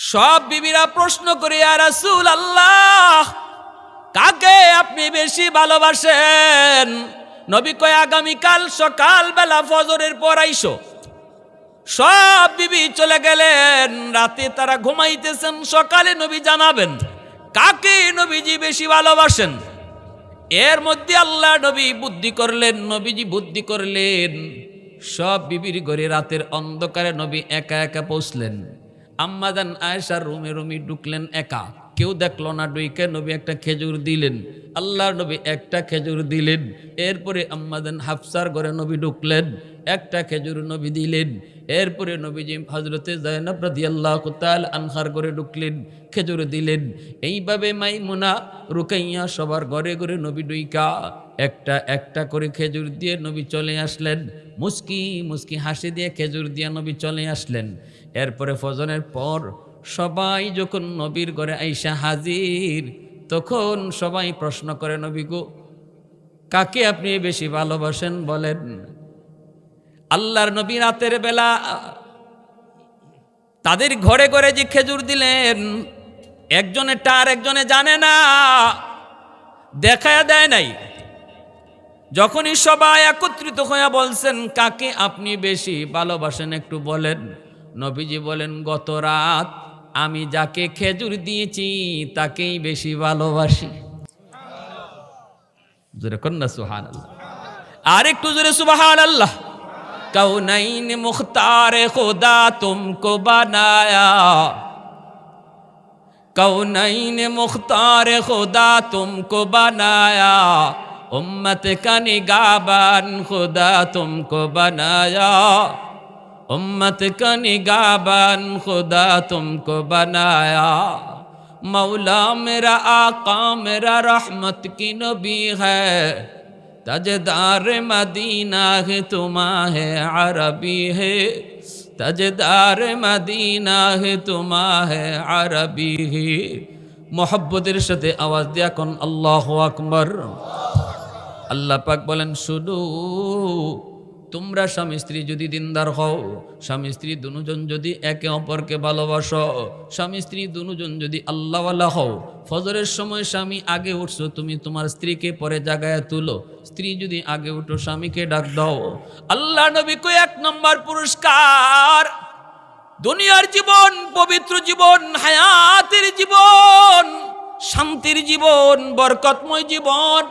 সব বিবিরা প্রশ্ন করে, ইয়া রাসূলুল্লাহ, কাকে আপনি বেশি ভালোবাসেন? নবী কয়, আগামীকাল সকালবেলা ফজরের পর আইসো। সব বিবি চলে গেলেন, রাতে তারা ঘুমাইতেছেন, সকালে নবী জানাবেন কাকে নবীজি বেশি ভালোবাসেন। এর মধ্যে আল্লাহ নবী বুদ্ধি করলেন, নবীজি বুদ্ধি করলেন। সব বিবির ঘরে রাতের অন্ধকারে নবী একা একা পৌঁছলেন। আম্মাজান আয়েশার রুমে ঢুকলেন একা, কেউ দেখলো না। ডুইকে নবী একটা খেজুর দিলেন, আল্লাহর নবী একটা খেজুর দিলেন। এরপরে আম্মাজান হাফসার ঘরে নবী ঢুকলেন, একটা খেজুর নবী দিলেন। এরপরে নবীজি হযরতে যায়েনব রাদিয়াল্লাহু তাআলা আনহার ঘরে ঢুকলেন, খেজুর দিলেন। এইভাবে মাইমুনা, রুকাইয়া সবার ঘরে ঘরে নবী ডুইকা একটা একটা করে খেজুর দিয়ে নবী চলে আসলেন। মুস্কি মুস্কি হাসি দিয়ে খেজুর দিয়ে নবী চলে আসলেন। এরপরে ফজরের পর সবাই যখন নবীর ঘরে আইসা হাজির, তখন সবাই প্রশ্ন করে, নবী গো, কাকে আপনি বেশি ভালোবাসেন বলেন? আল্লাহর নবী রাতের বেলা তাদের ঘরে ঘরে যে খেজুর দিলেন, একজনেরটা আর একজনে জানে না, দেখায় দেয় নাই। যখনই সবাই একত্রিত হয়ে বলছেন, কাকে আপনি বেশি ভালোবাসেন একটু বলেন, নবীজি বলেন, গত রাত আমি যাকে খেজুর দিয়েছি তাকেই বেশি ভালোবাসি। জোরে কন্যা সুবহানাল্লাহ, আর একটু জোরে সুবহানাল্লাহ। কৌনাইন মুখতার খুদা তুমকো বানায়া, कौनैन मुख्तार खुदा तुमको बनाया, उम्मत का निगाहबान खुदा तुमको बनाया, उम्मत का निगाहबान खुदा तुमको बनाया। मौला मेरा आका मेरा रहमत की नबी है, तजदार मदीना है तुम्हारे अरबी है, तजदार मदीना है तुम्हारे अरबी है। मोहब्बतेर साथे आवाज दिया कोन अल्लाहु আকবার। আল্লাহ পাক বলেন, শুধু তোমরা স্বামী স্ত্রী যদি দিনদার হও, স্বামী স্ত্রী দুজন যদি একে অপরকে ভালোবাসো, স্বামী স্ত্রী দুজন যদি আল্লাহওয়ালা হও, ফজরের সময় স্বামী আগে উঠছো, তুমি তোমার স্ত্রীকে পরে জাগায় তুলো। স্ত্রী যদি আগে উঠো, স্বামীকে ডাক দাও। আল্লাহ নবী কই, 1 নম্বর পুরস্কার দুনিয়ার জীবন, পবিত্র জীবন, হায়াতের জীবন, শান্তির জীবন, বরকতময় জীবন।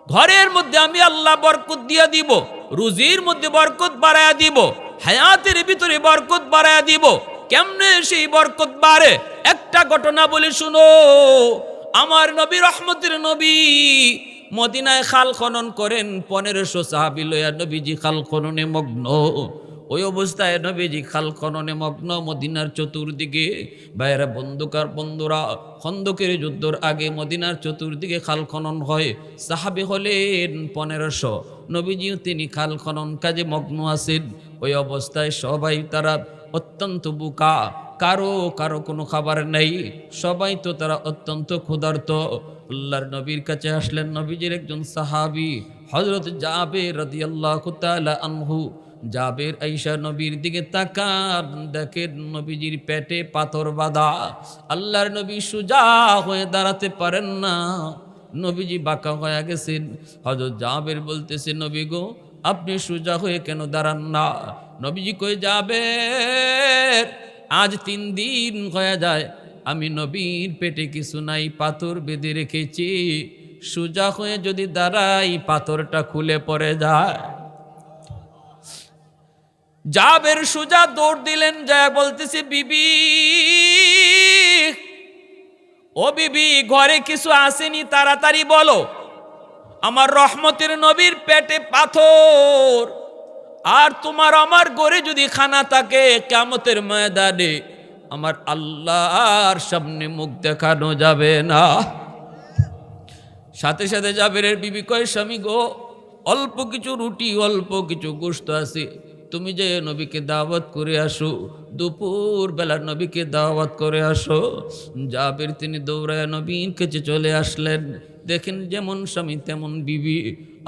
ঘরের মধ্যে আমি আল্লাহ বরকত দিয়ে দিব, রুজির মধ্যে বরকত বাড়ায়া দিব, হায়াতের ভিতরে বরকত বাড়ায়া দিব। কেমনে সেই বরকত বাড়ে? একটা ঘটনা বলি শুনো। আমার নবী, রহমতের নবী, মদিনায় খাল খনন করেন। 1500 সাহাবী লইয়া নবীজি খাল খননে মগ্ন। ওই অবস্থায় নবীজি খাল খননে মগ্ন। মদিনার চতুর্দিকে বাইরে বন্ধুরা, খন্দকের যুদ্ধর আগে মদিনার চতুর্দিকে খাল খনন হয়। সাহাবী হলেন 1500, নবীজিও তিনি খাল খনন কাজে মগ্ন আছেন। ওই অবস্থায় সবাই তারা অত্যন্ত বোকা, কারো কারো কোনো খাবার নেই, সবাই তো তারা অত্যন্ত ক্ষুধার্ত। আল্লাহর নবীর কাছে আসলেন নবীজির একজন সাহাবী, হযরত জাবের রাদিয়াল্লাহু তাআলা আনহু। জাবের আয়েশা নবীর দিকে তাকান, দেখেন নবীজির পেটে পাথর বাঁধা। আল্লাহর নবী সোজা হয়ে দাঁড়াতে পারেন না, নবীজি বাঁকা হয়ে গেছেন। হযরত জাবের বলতেছে, নবী গো, আপনি সোজা হয়ে কেন দাঁড়ান না? নবীজি কই, জাবের, আজ 3 দিন হয়ে যায় আমি নবীর পেটে কিছু নাই, পাথর বেঁধে রেখেছি। সোজা হয়ে যদি দাঁড়াই, পাথরটা খুলে পড়ে যায়। জাবের সোজা দৌড় দিলেন, যায় বলতেছে, বিবি, ও বিবি, ঘরে কিছু আসেনি, তাড়াতাড়ি বলো। আমার রহমতের নবীর পেটে পাথর, আর তোমার আমার ঘরে যদি খানা থাকে, কিয়ামতের ময়দানে আমার আল্লাহর সামনে মুখ দেখানো যাবে না। সাথে সাথে জাবেরের বিবি কয়, স্বামী গো, অল্প কিছু রুটি, অল্প কিছু গোশত আছে, তুমি যে নবীকে দাওয়াত করে আসো, দুপুর বেলা নবীকে দাওয়াত করে আসো। জাবের তিনি দৌড়ায় নবীর কাছে চলে আসলেন। দেখেন, যেমন স্বামী তেমন বিবি,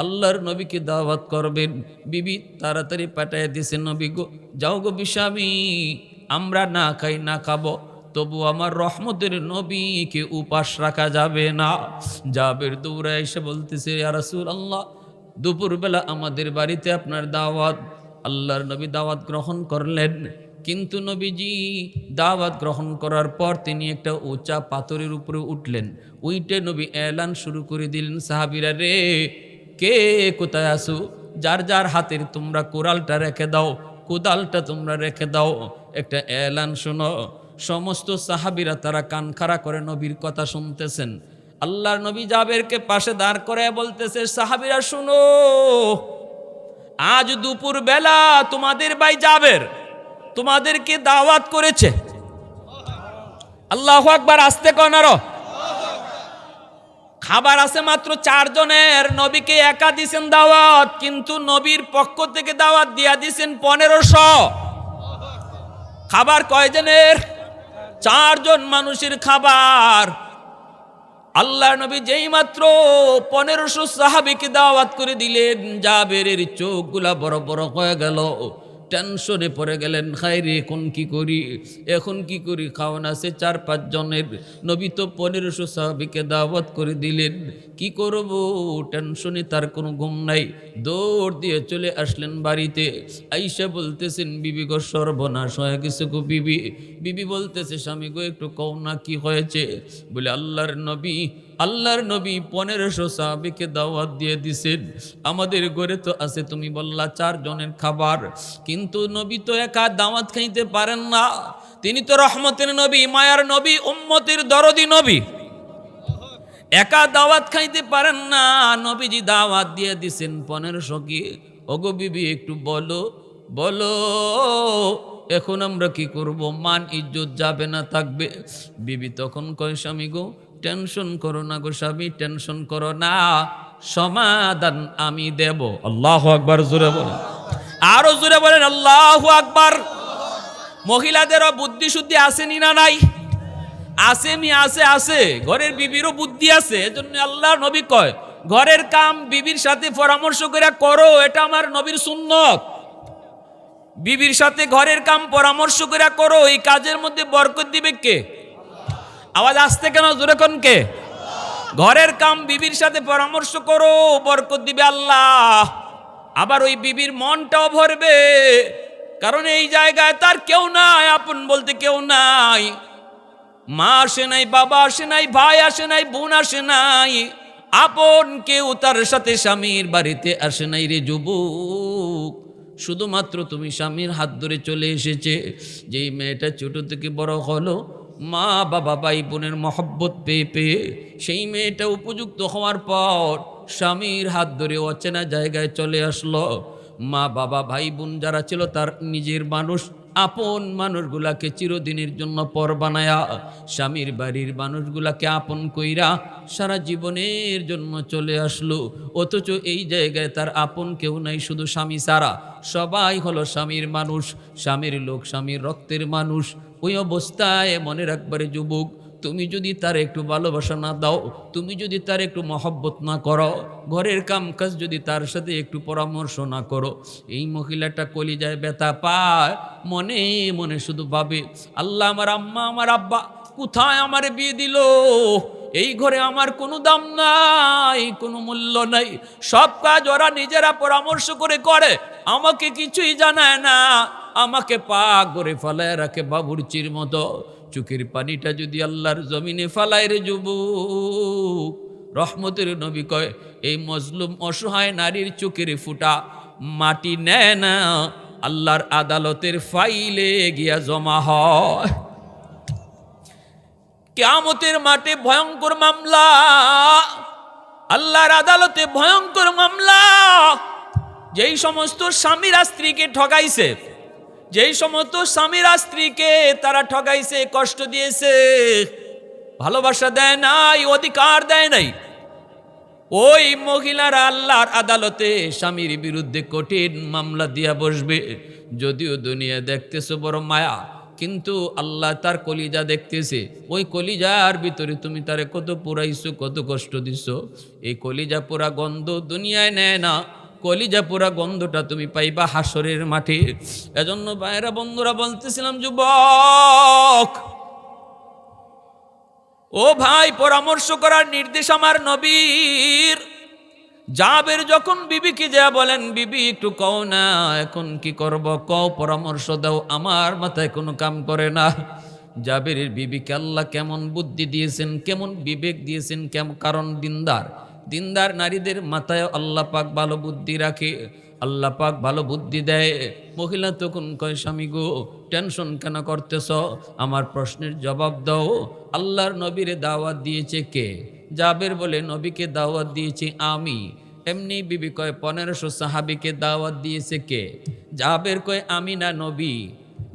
আল্লাহর নবীকে দাওয়াত করবেন। বিবি তাড়াতাড়ি পাঠায় দিছে, নবী গো, যাও গো বিস্বামী, আমরা না খাই না খাবো, তবু আমার রহমতের নবীকে উপাস রাখা যাবে না। জাবের দৌড়ে এসে বলতেছে, ইয়া রাসূলুল্লাহ, দুপুরবেলা আমাদের বাড়িতে আপনার দাওয়াত। আল্লাহর নবী দাওয়াত গ্রহণ করলেন, কিন্তু নবীজি দাওয়াত গ্রহণ করার পর তিনি একটা উঁচা পাথরের উপরে উঠলেন। উইটে নবী এলান শুরু করে দিলেন, সাহাবীরা রে, কে কোথায় আসো? যার যার হাতের তোমরা কোরালটা রেখে দাও, কোদালটা তোমরা রেখে দাও, একটা এলান শোনো। সমস্ত সাহাবীরা তারা কান খাড়া করে নবীর কথা শুনতেছেন। আল্লাহর নবী জাবেরকে পাশে দাঁড় করে বলতেছে, সাহাবীরা শুনো, আজ দুপুর বেলা তোমাদের ভাই জাবের তোমাদেরকে দাওয়াত করেছে। আল্লাহু আকবার, আস্তে কনারো। খাবার আছে মাত্র 4 জনের, নবীকে একা দিছেন দাওয়াত, কিন্তু নবীর পক্ষ থেকে দাওয়াত দিয়া দিছেন 1500। খাবার কয়জনের? 4 জন মানুষের খাবার। আল্লাহ নবী যেই মাত্র 1500 সাহাবীকে দাওয়াত করে দিলেন, জাবেরের চোখগুলা বড় বড় হয়ে গেল, টেনশনে পড়ে গেলেন, খাইরে এখন কি করি, এখন কি করি? খাওয়ান আছে 4-5 জনের, নবী তো 1500 সাহাবীকে দাওয়াত করে দিলেন, কি করব? টেনশনে তার কোনো ঘুম নাই। দৌড় দিয়ে চলে আসলেন বাড়িতে। আইসা বলতেছেন, বিবি গো সর্বনাশ হয়ে গেছে গো বিবি। বিবি বলতেছে, স্বামী গো একটু কও না কি হয়েছে? বলে, আল্লাহর নবী 1500 সাহাবীকে দাওয়াত দিয়ে দিছেন, আমাদের ঘরে তো আছে তুমি বললা 4 জনের খাবার, কিন্তু নবী তো একা দাওয়াত খাইতে পারেন না, তিনি তো রহমতের নবী, মায়ার নবী, উম্মতের দরদি নবী, একা দাওয়াত খাইতে পারেন না। নবীজি দাওয়াত দিয়ে দিছেন 1500 কে। ওগো বিবি একটু বলো বলো, এখন আমরা কি করব? মান ইজ্জত যাবে না থাকবে? বিবি তখন কয়, স্বামী গো টেনশন করো না গো স্বামী, টেনশন করো না, সমাধান আমি দেব। আল্লাহু আকবার, জোরে বলেন, আরো জোরে বলেন আল্লাহু আকবার। মহিলাদেরও বুদ্ধি শুদ্ধি আসেনি না নাই? আছে মি আছে, আছে, ঘরের বিবিরও বুদ্ধি আছে। এজন্য আল্লাহ নবী কয়, ঘরের কাম বিবির সাথে পরামর্শ করে করো, এটা আমার নবীর সুন্নত। বিবির সাথে ঘরের কাম পরামর্শ করে করো, এই কাজের মধ্যে বরকত দিবে কে? আওয়াজ আসতে কেন, জোরে কোন কে? ঘরের কাম বিবির সাথে পরামর্শ করো, বরকত দিবে আল্লাহ। আবার ওই বিবির মনটাও ভরবে, কারণ এই জায়গায় তার কেউ নাই, আপন বলতে কেউ নাই। মা আসে নাই, বাবা আসে নাই, ভাই আসে নাই, বোন আসে নাই, আপন কেউ তার সাথে স্বামীর বাড়িতে আসে নাই রে যুবক। শুধুমাত্র তুমি স্বামীর হাত ধরে চলে এসেছে। যেই মেয়েটা ছোট থেকে বড় হলো, মা বাবা ভাই বোনের মহব্বত পেয়ে পেয়ে, সেই মেয়েটা উপযুক্ত হওয়ার পর স্বামীর হাত ধরে অচেনা জায়গায় চলে আসলো। মা বাবা ভাই বোন যারা ছিল তার নিজের মানুষ, আপন মানুষগুলাকে চিরদিনের জন্য পর বানায়া, স্বামীর বাড়ির মানুষগুলাকে আপন কইরা সারা জীবনের জন্য চলে আসলো। অথচ এই জায়গায় তার আপন কেউ নাই, শুধু স্বামী ছাড়া। সবাই হলো স্বামীর মানুষ, স্বামীর লোক, স্বামীর রক্তের মানুষ। ওই অবস্থায় মনে রাখবারে যুবক, তুমি যদি তার একটু ভালোবাসা না দাও, তুমি যদি তার একটু মহব্বত না করো, ঘরের কাম কাজ যদি তার সাথে একটু পরামর্শ না করো, এই মহিলাটা কলিজায় ব্যথা পায়, মনে মনে শুধু ভাবে, আল্লাহ আমার আম্মা আমার আব্বা কোথায় আমারে বিয়ে দিল, এই ঘরে আমার কোনো দাম নাই, কোনো মূল্য নাই, সব কাজ ওরা নিজেরা পরামর্শ করে করে, আমাকে কিছুই জানায় না, আমাকে পাক করে ফালায় রাখে বাবুরচির মতো। চোখের পানিটা যদি আল্লাহর জমিনে ফালায় রে যুবক, রহমতের নবী কয়, এই মজলুম অসহায় নারীর চোখের ফুটা মাটি নেয় না, আল্লাহর আদালতের ফাইলে গিয়া জমা হয়। কিয়ামতের মাঠে ভয়ঙ্কর মামলা, আল্লাহর আদালতে ভয়ঙ্কর মামলা। যেই সমস্ত স্বামীরা স্ত্রীকে ঠকাইছে, যেই সমস্ত স্বামীরা স্ত্রীকে তারা ঠকাইছে, কষ্ট দিয়েছে, ভালোবাসা দেয় নাই, অধিকার দেয় নাই, ওই মহিলারা আল্লাহর আদালতে স্বামীর বিরুদ্ধে কঠিন মামলা দিয়া বসবে। যদিও দুনিয়া দেখতেছো বড় মায়া, কিন্তু আল্লাহ তার কলিজা দেখতেছে। ওই কলিজার ভিতরে তুমি তারে কত পুরাইছো, কত কষ্ট দিছো। এই কলিজা পুরা গন্ধ দুনিয়ায় নেয় না, কলিজা পুরা গন্ধটা তুমি পাইবা হাসরের মাঠে। এজন্য ভাইরা বন্ধুরা বলতেছিলাম, যুবক ও ভাই, পরামর্শ করার নির্দেশ আমার নবীর। জাবের যখন বিবিকে যা বলেন, বিবি একটু কও না এখন কি করব, কও, পরামর্শ দাও, আমার মাথায় কোনো কাম করে না। জাবেরের বিবিকে আল্লাহ কেমন বুদ্ধি দিয়েছেন, কেমন বিবেক দিয়েছেন, কেমন, কারণ দিনদার দিনদার নারীদের মাথায় আল্লাহ পাক ভালো বুদ্ধি রাখে, আল্লাহ পাক ভালো বুদ্ধি দেয়। মহিলা তখন কয়, স্বামী গো টেনশন কেন করতেছ, আমার প্রশ্নের জবাব দাও। আল্লাহর নবীরে দাওয়াত দিয়েছে কে? জাবের বলে, নবীকে দাওয়াত দিয়েছি আমি। এমনি বিবি কয়, 1500 সাহাবিকে দাওয়াত দিয়েছে কে? জাবের কয়, আমি না, নবী।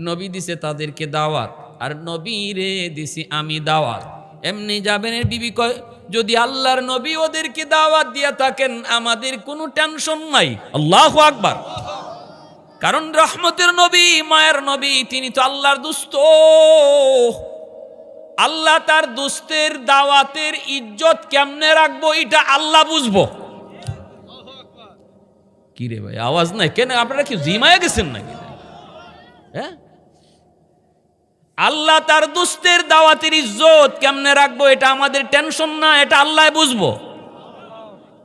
নবী দিছে তাদেরকে দাওয়াত, আর নবী রে দিছি আমি দাওয়াত। এমনি জাবেরের বিবি কয়, যদি আল্লাহর নবী ওদেরকে দাওয়াত দিয়া থাকেন আমাদের কোনো টেনশন নাই। আল্লাহু আকবার। কারণ রহমতের নবী, মায়ের নবী, তিনি তো আল্লাহর দুস্ত। আল্লাহ তার দুস্তের দাওয়াতের ইজ্জত কেমনে রাখবো এটা আল্লাহ বুঝবো। কি রে ভাই, আওয়াজ নাই কেন? আপনারা কি জিমায়া গেছেন নাকি? হ্যাঁ, আল্লাহ তার দুস্তের দাওয়াতের ইজ্জত কেমনে রাখবো এটা আমাদের টেনশন না, এটা আল্লাহ বুঝবো।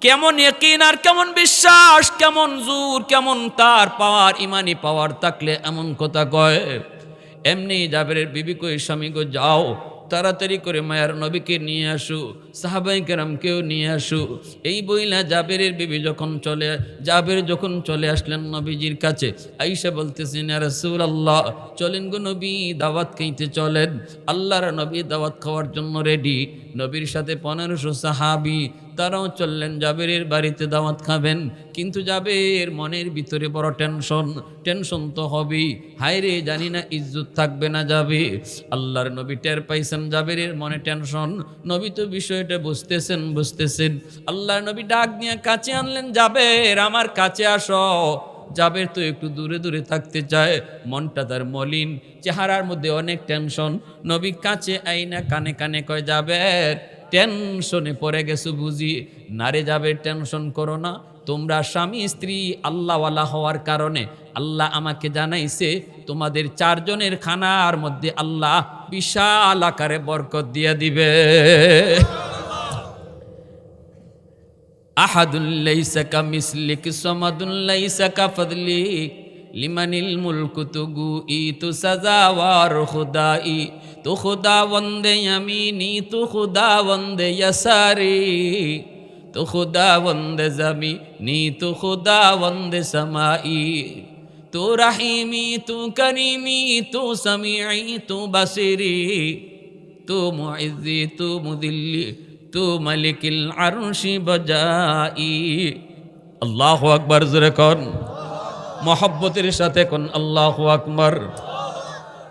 কেমন ইয়াকিন আর কেমন বিশ্বাস, কেমন জোর, কেমন তার পাওয়ার, ইমানি পাওয়ার থাকলে এমন কথা কয়। এমনি জাবেরের বিবি কই, স্বামী গো যাও তাড়াতাড়ি করে মায়ার নবীকে নিয়ে আসু, সাহাবায়ে কেরামকেও নিয়ে আসু। এই বইলা জাবেরের বিবি জাবের যখন চলে আসলেন নবীজির কাছে, আয়েশা বলতেছেন, ইয়া রাসূলুল্লাহ চলেন গো নবী, দাওয়াত খাইতে চলেন। আল্লাহর নবী দাওয়াত খাওয়ার জন্য রেডি। নবীর সাথে 1500 সাহাবী, তারাও চললেন জাবেরের বাড়িতে দাওয়াত খাবেন। কিন্তু জাবের মনের ভিতরে বড় টেনশন তো হবেই। হায় রে, জানি না ইজ্জত থাকবে না যাবে। আল্লাহর নবী টের পাইছেন জাবেরের মনে টেনশন। নবী তো বিষয়টা বুঝতেছেন। আল্লাহর নবী ডাক নিয়ে কাছে আনলেন, জাবের আমার কাছে আসো। জাবের তো একটু দূরে দূরে থাকতে চায়, মনটা তার মলিন, চেহারার মধ্যে অনেক টেনশন। নবী কাছে আইনা কানে কানে কয়, জাবের টেনশনে পড়ে গেছো বুঝি? নারে জাবের, টেনশন করো না। তোমরা স্বামী স্ত্রী আল্লাহওয়ালা হওয়ার কারণে আল্লাহ আমাকে জানাইছে তোমাদের 4 জনের খানার মধ্যে আল্লাহ বিশাল আকারে বরকত দিয়ে দিবে। আহাদুল লাইসা কামিসলিক সামাদুল লাইসা কাফদলিক লিমানিল মুলকু তুগু ই তু সাজাওয়ার খুদাই তু খুদা বন্দে ইয়ামিনি তু খুদা বন্দে ইয়াসারি তু খুদা বন্দে জামিনি তু খুদা বন্দে সামাই তু রাহিমি তু করিমি তু সামিঈ তু বাসিরি তু মুইজ্জি তু মুদিল্লি তু মালিকিল আরশি বজাই। আল্লাহু আকবার, জোরে কোন, মহব্বতের সাথে কোন আল্লাহু আকবার।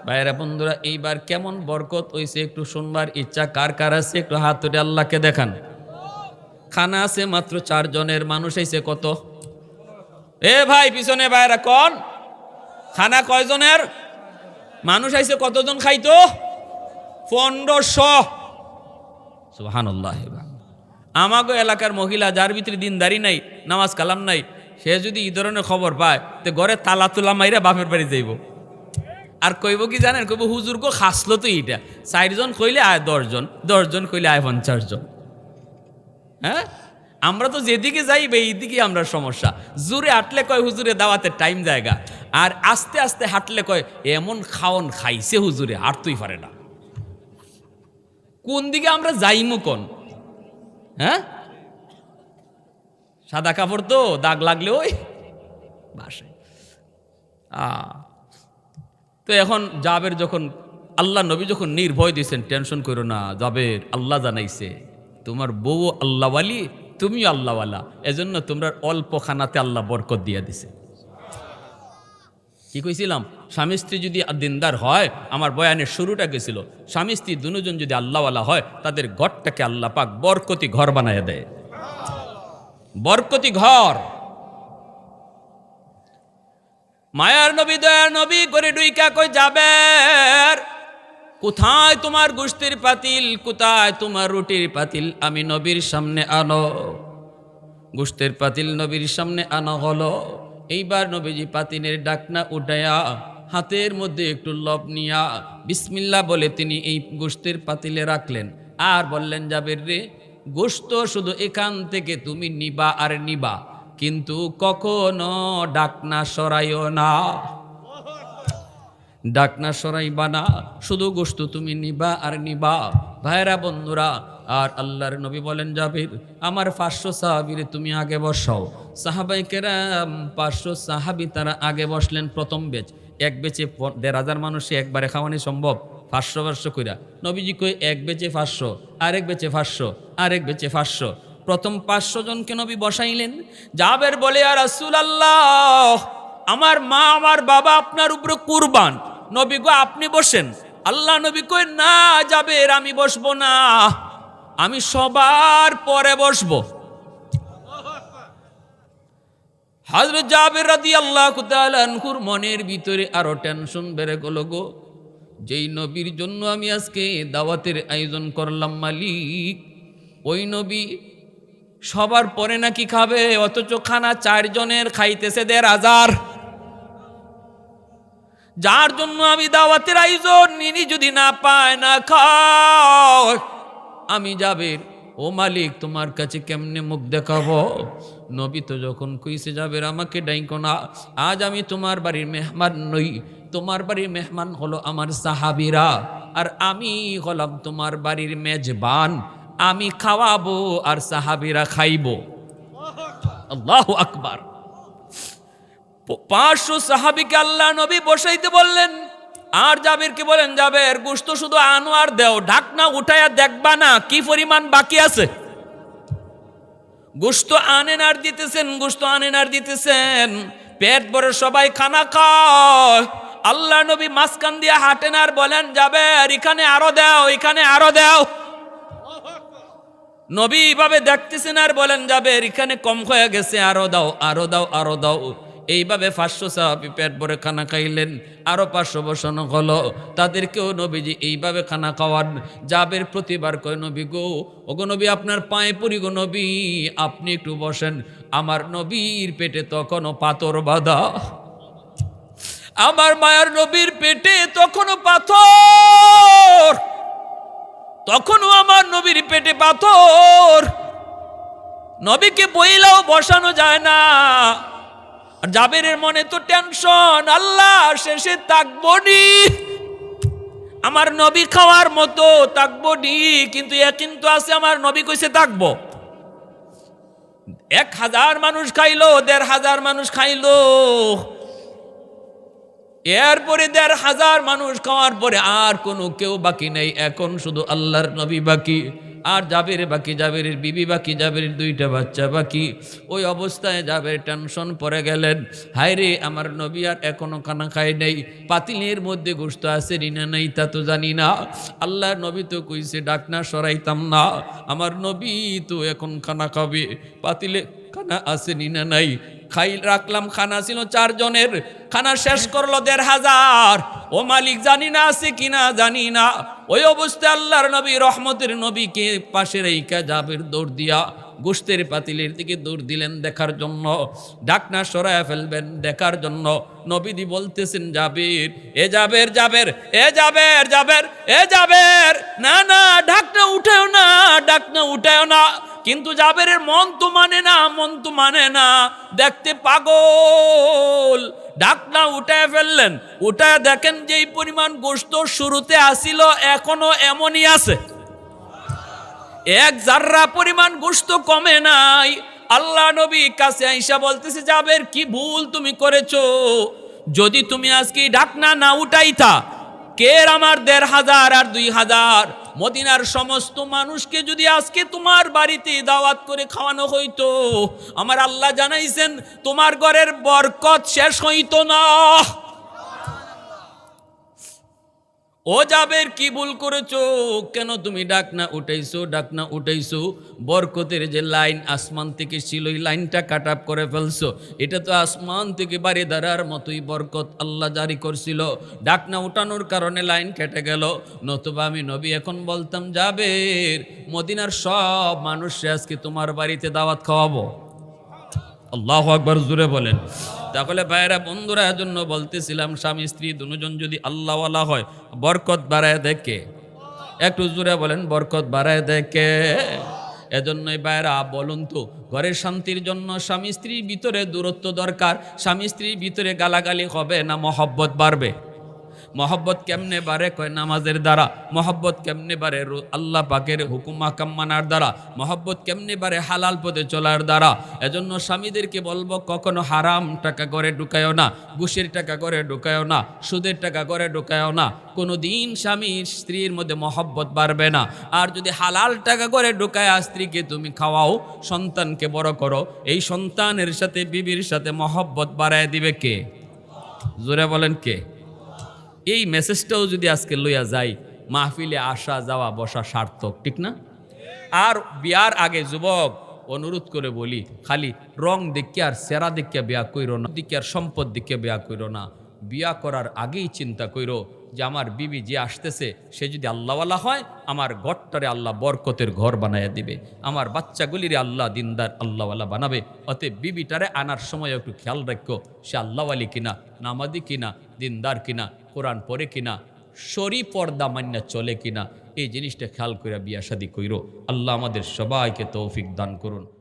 ভাইরা বন্ধুরা, এইবার কেমন বরকত হইছে একটু শুনবার ইচ্ছা কার কার আছে? একটু হাত তুলে আল্লাহকে দেখান। খানা আছে মাত্র 4 জনের, মানুষ আইছে কত? এ ভাই পিছনে ভাইরা কোন, খানা কয়জনের? মানুষ আইছে কতজন খাইতো? 1500। সুবহানাল্লাহ। আমাগো এলাকার মহিলা যার ভিতরে দিনদারি নাই, নামাজ কালাম নাই, সে যদি এই ধরনের খবর পায় তো ঘরে তালা তুলা মাইরা বাপের বাড়ি যাইব। আর কইব কি জানেন? কইব হুজুর গো খাসলো তো এইটা, 4 জন কইলে আয় 10 জন, 10 জন কইলে আয় 50 জন। হ্যাঁ, আমরা তো যেদিকে যাইবে এইদিকে আমরা সমস্যা। জোরে হাঁটলে কয় হুজুরে দাওয়াতের টাইম জায়গা, আর আস্তে আস্তে হাঁটলে কয় এমন খাওন খাইছে হুজুরে হাঁটতেই পারে না। কোন দিকে আমরা যাইমু কোন? হ্যাঁ, সাদা কাপড় তো দাগ লাগলে ওই বাসায়। তো এখন জাবের যখন আল্লাহ নবী যখন নির্ভয় দিয়েছেন, টেনশন করো না জাবের, আল্লাহ জানাইছে তোমার বউ আল্লাহওয়ালি, তুমিও আল্লাহওয়ালা, এজন্য তোমরা অল্প খানাতে আল্লাহ বরকত দিয়া দিছে। কি কইছিলাম? স্বামী স্ত্রী যদি দিনদার হয়, আমার বয়ানের শুরুটা গেছিল, স্বামী স্ত্রী দুজন যদি আল্লাহওয়ালা হয় তাদের ঘরটাকে আল্লাহ পাক বরকতি ঘর বানায় দেয়, বরকতি ঘর। মায়ার নবী দয়ার নবী করে ডুইকা কই, জাবের কোথায় তোমার গোশতের পাতিল, কোথায় তোমার রুটির পাতিল? আমি নবীর সামনে আনো। গোশতের পাতিল নবীর সামনে আনা হলো। এইবার নবীজি পাতিলের ডাকনা উঠায়া হাতের মধ্যে একটু লব নিয়া বিসমিল্লাহ বলে তিনি এই গোশতের পাতিলে রাখলেন। আর বললেন জাবের রে, গোশত শুধু এখান থেকে তুমি নিবা আর নিবা, কিন্তু কখনো ডাকনা সরাইও না, ডাকনা সরাইবা না, শুধু গোশত তুমি নিবা আর নিবা। ভাইরা বন্ধুরা, আর আল্লাহর নবী বলেন জাবির, আমার 500 সাহাবীরে তুমি আগে বসাও। সাহাবায়ে কেরাম 500 সাহাবী তারা আগে বসলেন প্রথম বেচ। এক বেচে 1500 মানুষে একবারে খাওয়ানি সম্ভব? 500 কইরা নবীজি কই এক বেচে 500, আরেক বেচে 500, আরেক বেচে 500। প্রথম 500 জনকে নবী বসাইলেন। জাবের বলে, ইয়া রাসূলুল্লাহ, আমার মা আমার বাবা আপনার উপরে কুরবান, নবী গো আপনি বসেন। আল্লাহ নবী কই, না জাবের আমি বসবো না, আমি সবার পরে বসবো। হযরত জাবের রাদিয়াল্লাহু তাআলা আনহুর মনের ভিতরে আরো টেনশন বেড়ে গেল গো, যেই নবীর জন্য আমি আজকে দাওয়াতের আয়োজন করলাম মালিক, ওই নবী সবার পরে নাকি খাবে, অথচ খানা 4 জনের খাইতেছে 1500। যার জন্য আমি দাওয়াতের আয়োজন, নিনি যদি না পায় না খায়, আমি জাবের ও মালিক তোমার কাছে কেমনে মুখ দেখাবো? নবী তো যখন কইছে জাবের আমাকে ডাইকো না, আজ আমি তোমার বাড়ির মেহমান নই, তোমার বাড়ির মেহমান হলো আমার সাহাবীরা, আর আমি হলাম তোমার বাড়ির মেজবান, আমি খাওয়াবো আর সাহাবীরা খাইবো। আল্লাহু আকবার। 500 সাহাবীকে আল্লাহ নবী বসাইতে বললেন, আর জাবেরকে বলেন, জাবের গোশত শুধু আনো আর দেও, ঢাকনা উঠায়া দেখবা না কি পরিমাণ বাকি আছে। গোশত আনেন আর দিতেছেন, গোশত আনেন আর দিতেছেন, পেট ভরে সবাই খানা খায়। আল্লাহ নবী মাঝখান দিয়ে হাঁটেন আর বলেন, জাবের এখানে আরো দাও, এখানে আরো দাও। নবী এইভাবে দেখতেছেন আর বলেন, জাবের এখানে কম হয়ে গেছে, আরো দাও, আরো দাও, আরো দাও। এইভাবে 500 সাহাবী পেট ভরে খানা খাইলেন, আরো 500 বসানো হলো, তাদেরকেও নবীজি এইভাবে খানা খাওয়ান। জাবের প্রতিবার কয়, নবী গো, ওগো নবী আপনার পায়ে পড়ি গো নবী, আপনি একটু বসেন। আমার নবীর পেটে তখনও পাথর বাঁধা, আমার মায়ের নবীর পেটে তখনও পাথর, তখনও আমার নবীর পেটে পাথর। নবীকে বইলাও বসানো যায় না। আর জাবেরের মনে তো টেনশন, আল্লাহ শেষে তাকবো নি, আমার নবী খাওয়ার মতো তাকবো নি, কিন্তু কিন্তু আছে আমার নবী কইছে তাকবো। 1000 মানুষ খাইলো, 1500 মানুষ খাইলো, এরপরে 1500 মানুষ খাওয়ার পরে আর কোনো কেউ বাকি নেই, এখন শুধু আল্লাহর নবী বাকি, আর জাবের বাকি, জাবেরের বিবি বাকি, জাবেরের 2টা বাচ্চা বাকি। ওই অবস্থায় জাবের টেনশন পড়ে গেলেন, হায় রে আমার নবী আর এখনো খানা খায় নেই, পাতিলের মধ্যে গোশত আছে না নাই তা তো জানি না। আল্লাহর নবী তো কইছে ডাকনা সরাইতাম না, আমার নবী তো এখন খানা খাবে, পাতিলে খানা আছে না নাই। খাই রাখলাম, খানা ছিল 4 জনের, খানা শেষ করলো 1500। ও মালিক জানি না আছে কিনা জানি না। ওই অবস্থায় আল্লাহর নবী রহমতের নবীকে পাশে রেখে জাবের দৌড় দিয়া গোশতের পাতিলের দিকে দৌড় দিলেন দেখার জন্য, ঢাকনা সরায়া ফেলবেন দেখার জন্য। নবীদি বলতেছেন, জাবের, এ জাবের, জাবের, এ জাবের, জাবের, এ জাবের, না না ঢাকনা উঠাও না, ঢাকনা উঠাও না। কিন্তু জাবেরের মন তো মানে না, মন তো মানে না, দেখতে পাগল। ঢাকনা উঠায় ফেললেন, উঠায় দেখেন যেই পরিমাণ গোশত শুরুতে আসিল এখনো এমনই আছে, 1 জাররা পরিমাণ গোশত কমে নাই। আল্লাহ নবী কাছে আইসা বলতেছে, জাবের কি ভুল তুমি করেছো, যদি তুমি আজকে ঢাকনা না উঠাইতা, কের আমার 1500 আর 2000 মদিনার সমস্ত মানুষকে যদি আজকে তোমার বাড়িতে দাওয়াত করে খাওয়ানো হইতো, আমার আল্লাহ জানাইছেন তোমার ঘরের বরকত শেষ হইতো না। ও জাবের কি ভুল করেছো, কেন তুমি ডাকনা উঠাইছো, ডাকনা উঠাইছো, বরকতের যে লাইন আসমান থেকে ছিল ওই লাইনটা কাট আপ করে ফেলছো। এটা তো আসমান থেকে বাড়ি দাঁড়ার মতোই বরকত আল্লাহ জারি করছিল, ডাকনা উঠানোর কারণে লাইন কেটে গেল। নতুবা আমি নবী এখন বলতাম, জাবের মদিনার সব মানুষকে আজকে তোমার বাড়িতে দাওয়াত খাওয়াবো। আল্লাহু আকবার, জোরে বলেন। তাহলে ভাইরা বন্ধুরা জন্য বলতেছিলাম, স্বামী স্ত্রী দুজন যদি আল্লাহওয়ালা হয়, বরকত বাড়ায় দেখে একটু জোরে বলেন, বরকত বাড়ায় দেখে। এজন্যই বাইরা বলুন তো, ঘরের শান্তির জন্য স্বামী স্ত্রীর ভিতরে দূরত্ব দরকার। স্বামী স্ত্রীর ভিতরে গালাগালি হবে না মহব্বত বাড়বে? মহব্বত কেমনে বাড়ে? কয় নামাজের দ্বারা। মহব্বত কেমনে বাড়ে? আল্লাহ পাকের হুকুম আহকাম মানার দ্বারা। মহব্বত কেমনে বাড়ে? হালাল পথে চলার দ্বারা। এজন্য স্বামীদেরকে বলবো, কখনো হারাম টাকা করে ঢুকায়ও না, ঘুষের টাকা করে ঢুকায়ও না, সুদের টাকা করে ঢুকায়ও না। কোনো দিন স্বামীর স্ত্রীর মধ্যে মহব্বত বাড়বে না। আর যদি হালাল টাকা করে ঢুকায় স্ত্রীকে তুমি খাওয়াও, সন্তানকে বড় করো, এই সন্তানের সাথে বিবির সাথে মহব্বত বাড়ায় দিবে কে? জোরে বলেন কে? এই মেসেজটাও যদি আজকে লইয়া যাই, মাহফিলে আসা যাওয়া বসা সার্থক, ঠিক না? আর বিয়ার আগে যুবক অনুরোধ করে বলি, খালি রং দেখে আর সেরা দেখে বিয়া কইরো না, দিকে আর সম্পদ দিকে বিয়া কইরো না। বিয়া করার আগেই চিন্তা কইরো যে আমার বিবি যে আসতেছে সে যদি আল্লাহওয়ালা হয়, আমার ঘরটারে আল্লাহ বরকতের ঘর বানাইয়া দিবে, আমার বাচ্চাগুলিরে আল্লাহ দিনদার আল্লাহওয়ালা বানাবে। অতএব বিবিটারে আনার সময় একটু খেয়াল রাখো, সে আল্লাহওয়ালি কিনা, নামাজি কিনা, দিনদার কিনা, কোরআন পড়ে কিনা, শরী পর্দা মান্যা চলে কিনা, এই জিনিসটা খেয়াল করে বিয়া শাদী কইরো। আল্লাহ আমাদের সবাইকে তৌফিক দান করুন।